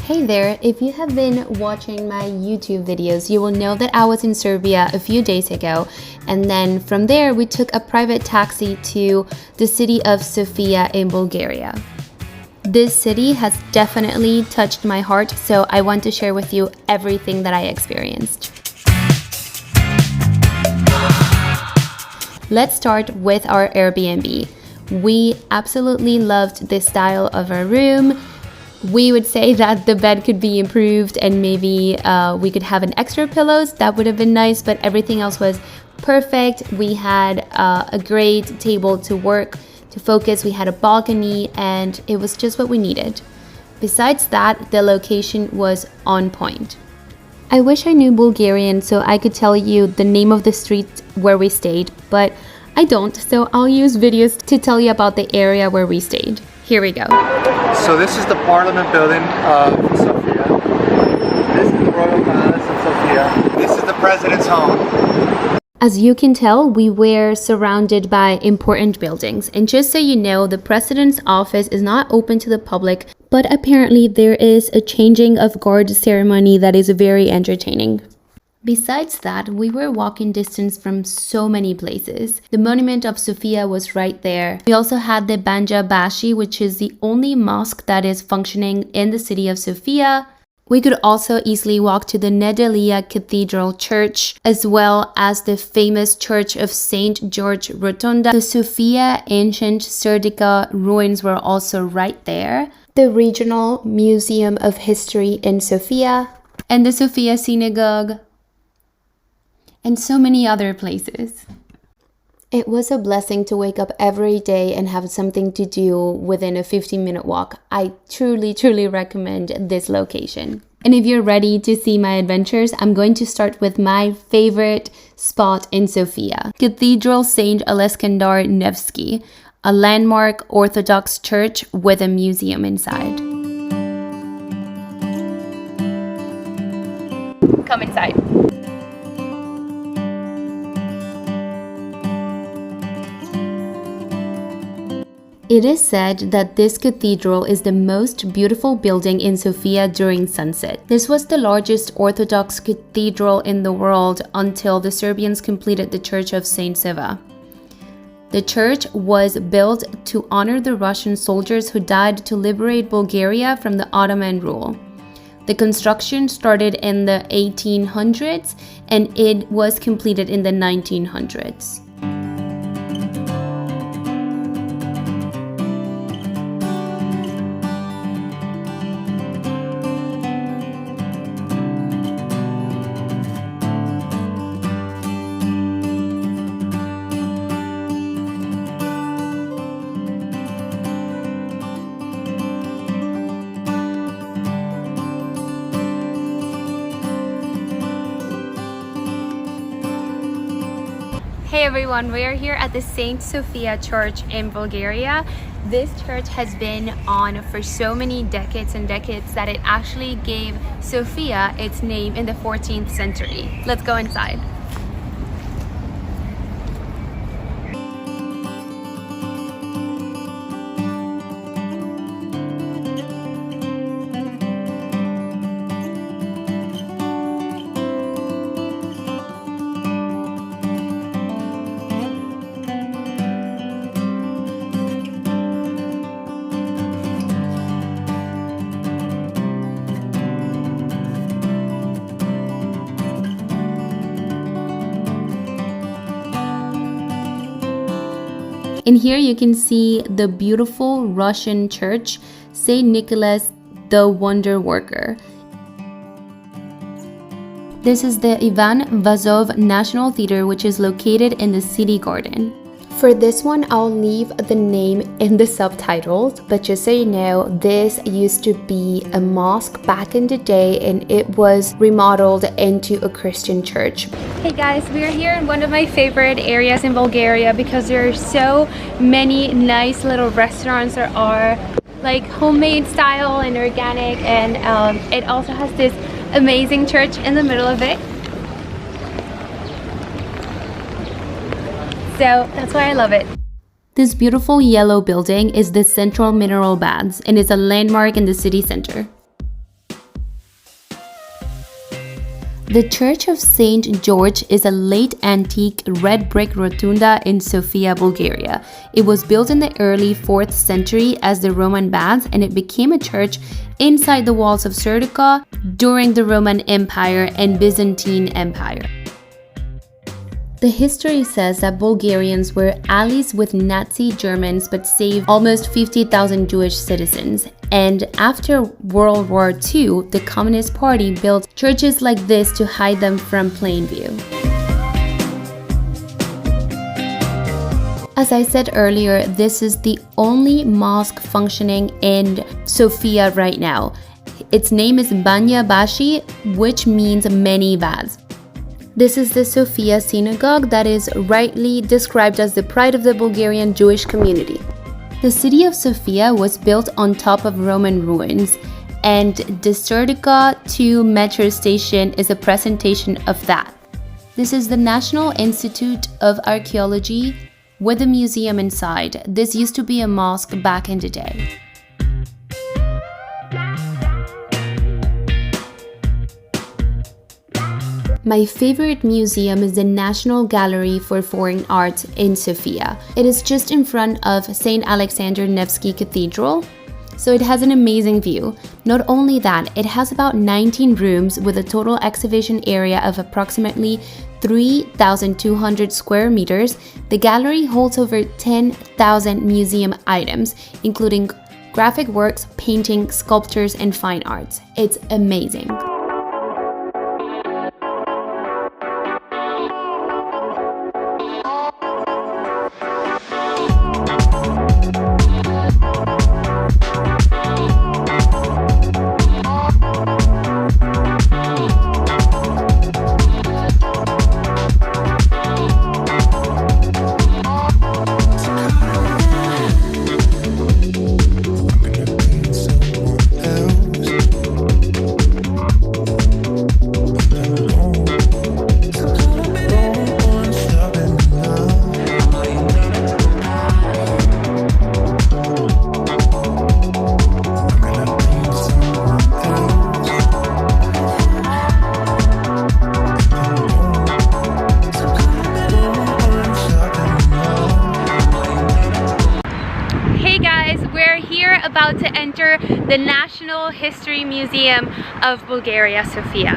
Hey there, if you have been watching my YouTube videos, you will know that I was in Serbia a few days ago, and then from there we took a private taxi to the city of Sofia in Bulgaria. This city has definitely touched my heart, so I want to share with you everything that I experienced. Let's start with our Airbnb. We absolutely loved the style of our room. We would say that the bed could be improved and maybe we could have an extra pillows. That would have been nice, but everything else was perfect. We had a great table to work, to focus. We had a balcony and it was just what we needed. Besides that, the location was on point. I wish I knew Bulgarian so I could tell you the name of the street where we stayed, but I don't, so I'll use videos to tell you about the area where we stayed. Here we go. So this is the Parliament building of Sofia. This is the Royal Palace of Sofia. This is the President's home. As you can tell, we were surrounded by important buildings. And just so you know, the President's office is not open to the public, but apparently there is a changing of guard ceremony that is very entertaining. Besides that, we were walking distance from so many places. The monument of Sofia was right there. We also had the Banja Bashi, which is the only mosque that is functioning in the city of Sofia. We could also easily walk to the Nedelia Cathedral Church, as well as the famous Church of St. George Rotunda. The Sofia ancient Serdica ruins were also right there. The Regional Museum of History in Sofia, and the Sofia Synagogue, and so many other places. It was a blessing to wake up every day and have something to do within a 15-minute walk. I truly recommend this location. And if you're ready to see my adventures, I'm going to start with my favorite spot in Sofia, Cathedral St. Alexander Nevsky, a landmark Orthodox church with a museum inside. Come inside. It is said that this cathedral is the most beautiful building in Sofia during sunset. This was the largest Orthodox cathedral in the world until the Serbians completed the Church of Saint Seva. The church was built to honor the Russian soldiers who died to liberate Bulgaria from the Ottoman rule. The construction started in the 1800s and it was completed in the 1900s. Hey everyone, we are here at the St. Sophia Church in Bulgaria. This church has been on for so many decades and decades that it actually gave Sofia its name in the 14th century. Let's go inside. And here you can see the beautiful Russian church, St. Nicholas the Wonder Worker. This is the Ivan Vazov National Theater, which is located in the city garden. For this one, I'll leave the name in the subtitles, but just so you know, this used to be a mosque back in the day and it was remodeled into a Christian church. Hey guys, we're here in one of my favorite areas in Bulgaria because there are so many nice little restaurants. There are like homemade style and organic, and it also has this amazing church in the middle of it. So that's why I love it. This beautiful yellow building is the Central Mineral Baths and is a landmark in the city center. The Church of St. George is a late antique red brick rotunda in Sofia, Bulgaria. It was built in the early 4th century as the Roman baths, and it became a church inside the walls of Serdica during the Roman Empire and Byzantine Empire. The history says that Bulgarians were allies with Nazi Germans but saved almost 50,000 Jewish citizens. And after World War II, the Communist Party built churches like this to hide them from plain view. As I said earlier, this is the only mosque functioning in Sofia right now. Its name is Banya Bashi, which means many baths. This is the Sofia synagogue that is rightly described as the pride of the Bulgarian Jewish community. The city of Sofia was built on top of Roman ruins, and the Serdica 2 metro station is a presentation of that. This is the National Institute of Archaeology with a museum inside. This used to be a mosque back in the day. My favorite museum is the National Gallery for Foreign Art in Sofia. It is just in front of St. Alexander Nevsky Cathedral, so it has an amazing view. Not only that, it has about 19 rooms with a total exhibition area of approximately 3,200 square meters. The gallery holds over 10,000 museum items, including graphic works, painting, sculptures, and fine arts. It's amazing. About to enter the National History Museum of Bulgaria, Sofia.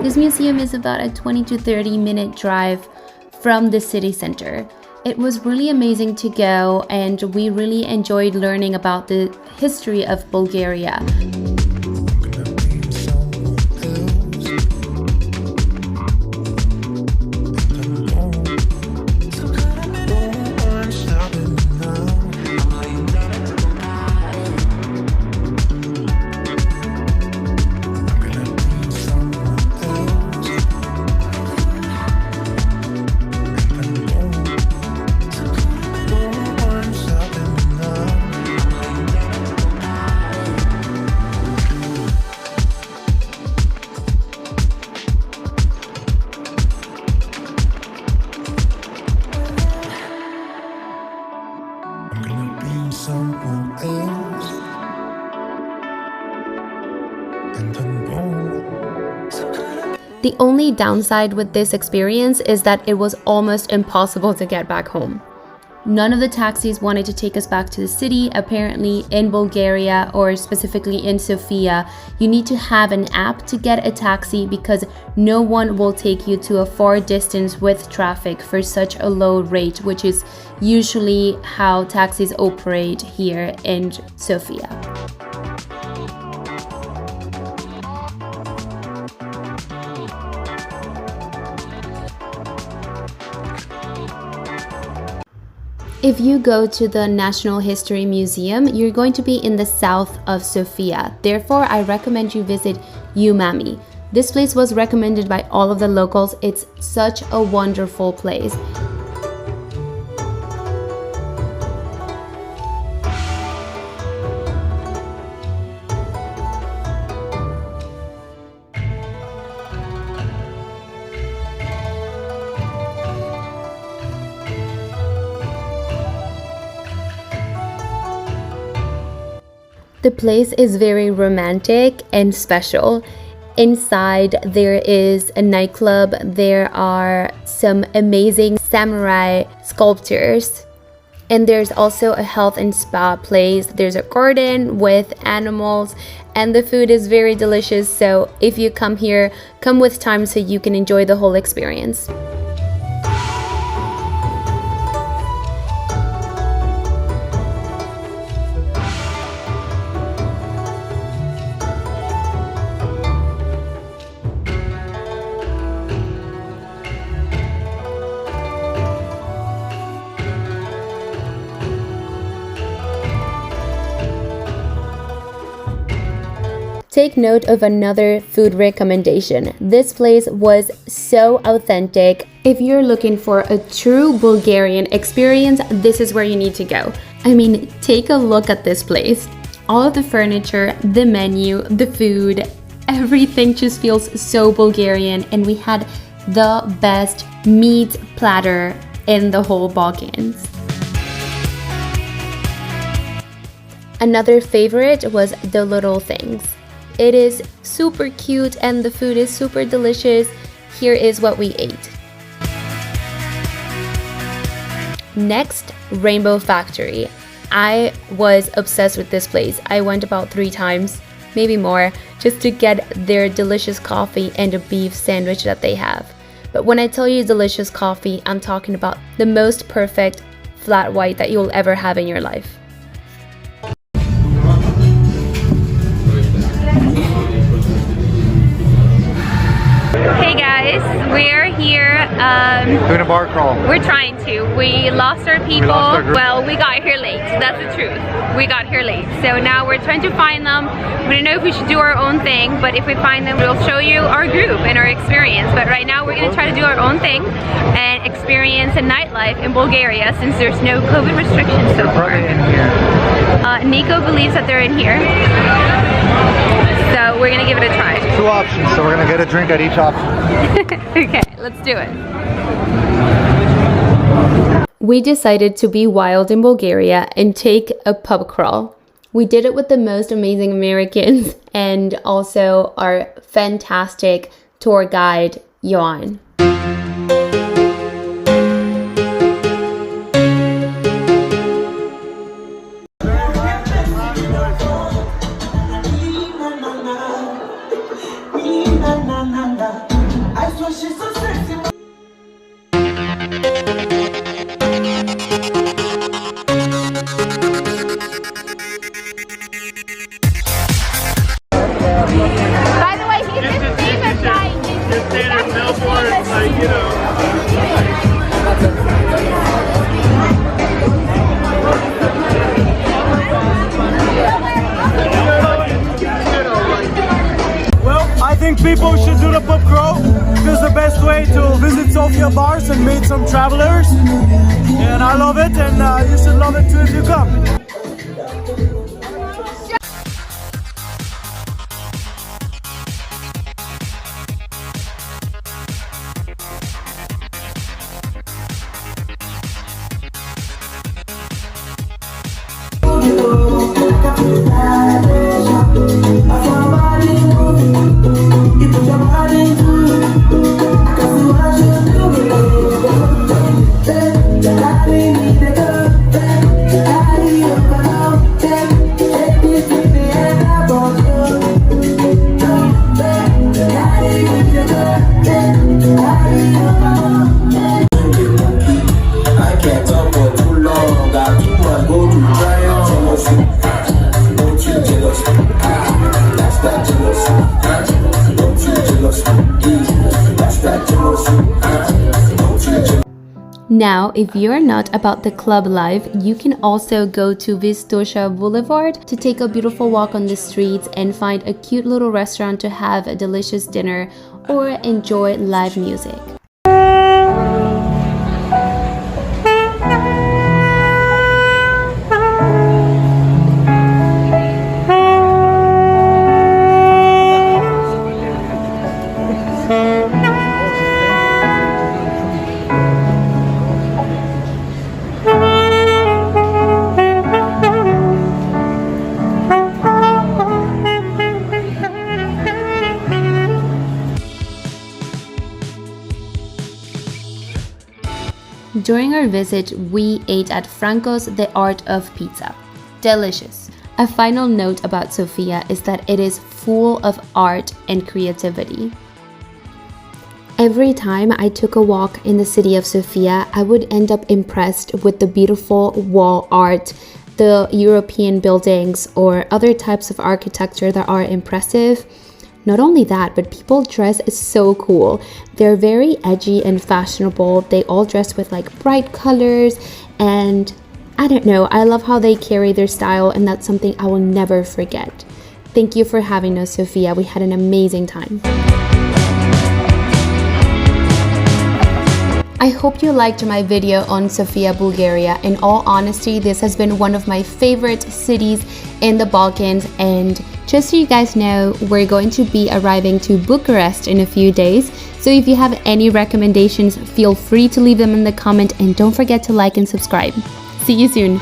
This museum is about a 20 to 30 minute drive from the city center. It was really amazing to go, and we really enjoyed learning about the history of Bulgaria. The only downside with this experience is that it was almost impossible to get back home. None of the taxis wanted to take us back to the city. Apparently in Bulgaria, or specifically in Sofia, you need to have an app to get a taxi because no one will take you to a far distance with traffic for such a low rate, which is usually how taxis operate here in Sofia. If you go to the National History Museum, you're going to be in the south of Sofia. Therefore, I recommend you visit Umami. This place was recommended by all of the locals. It's such a wonderful place. The place is very romantic and special. Inside, there is a nightclub. There are some amazing samurai sculptures. And there's also a health and spa place. There's a garden with animals, and the food is very delicious. So if you come here, come with time so you can enjoy the whole experience. Take note of another food recommendation. This place was so authentic. If you're looking for a true Bulgarian experience, this is where you need to go. I mean, take a look at this place. All of the furniture, the menu, the food, everything just feels so Bulgarian, and we had the best meat platter in the whole Balkans. Another favorite was the Little Things. It is super cute and the food is super delicious. Here is what we ate. Next, Rainbow Factory. I was obsessed with this place. I went about 3 times, maybe more, just to get their delicious coffee and a beef sandwich that they have. But when I tell you delicious coffee, I'm talking about the most perfect flat white that you'll ever have in your life. Hey guys, we're here Doing a bar crawl. we're trying to. We lost our people. lost our group. Well, we got here late. That's the truth. We got here late. So now we're trying to find them. We don't know if we should do our own thing, but if we find them, we'll show you our group and our experience. But right now we're going to try to do our own thing and experience a nightlife in Bulgaria since there's no COVID restrictions so far. Probably in here. Nico believes that they're in here. So we're going to give it a try. 2 options, so we're gonna get a drink at each option. Okay, let's do it. We decided to be wild in Bulgaria and take a pub crawl. We did it with the most amazing Americans and also our fantastic tour guide, Johan. By the way, he's his famous guy. Just staying in Melbourne, like, you know. Well, I think people should do the pub crawl. It's the best way to visit Sofia bars and meet some travelers. And I love it, and you should love it too if you come. Now, if you're not about the club life, you can also go to Vistosha Boulevard to take a beautiful walk on the streets and find a cute little restaurant to have a delicious dinner or enjoy live music. During our visit, we ate at Franco's The Art of Pizza. Delicious. A final note about Sofia is that it is full of art and creativity. Every time I took a walk in the city of Sofia, I would end up impressed with the beautiful wall art, the European buildings, or other types of architecture that are impressive. Not only that, but people dress so cool. They're very edgy and fashionable. They all dress with like bright colors, and I don't know, I love how they carry their style, and that's something I will never forget. Thank you for having us, Sofia. We had an amazing time. I hope you liked my video on Sofia, Bulgaria. In all honesty, this has been one of my favorite cities in the Balkans, and just so you guys know, we're going to be arriving to Bucharest in a few days. So if you have any recommendations, feel free to leave them in the comment, and don't forget to like and subscribe. See you soon.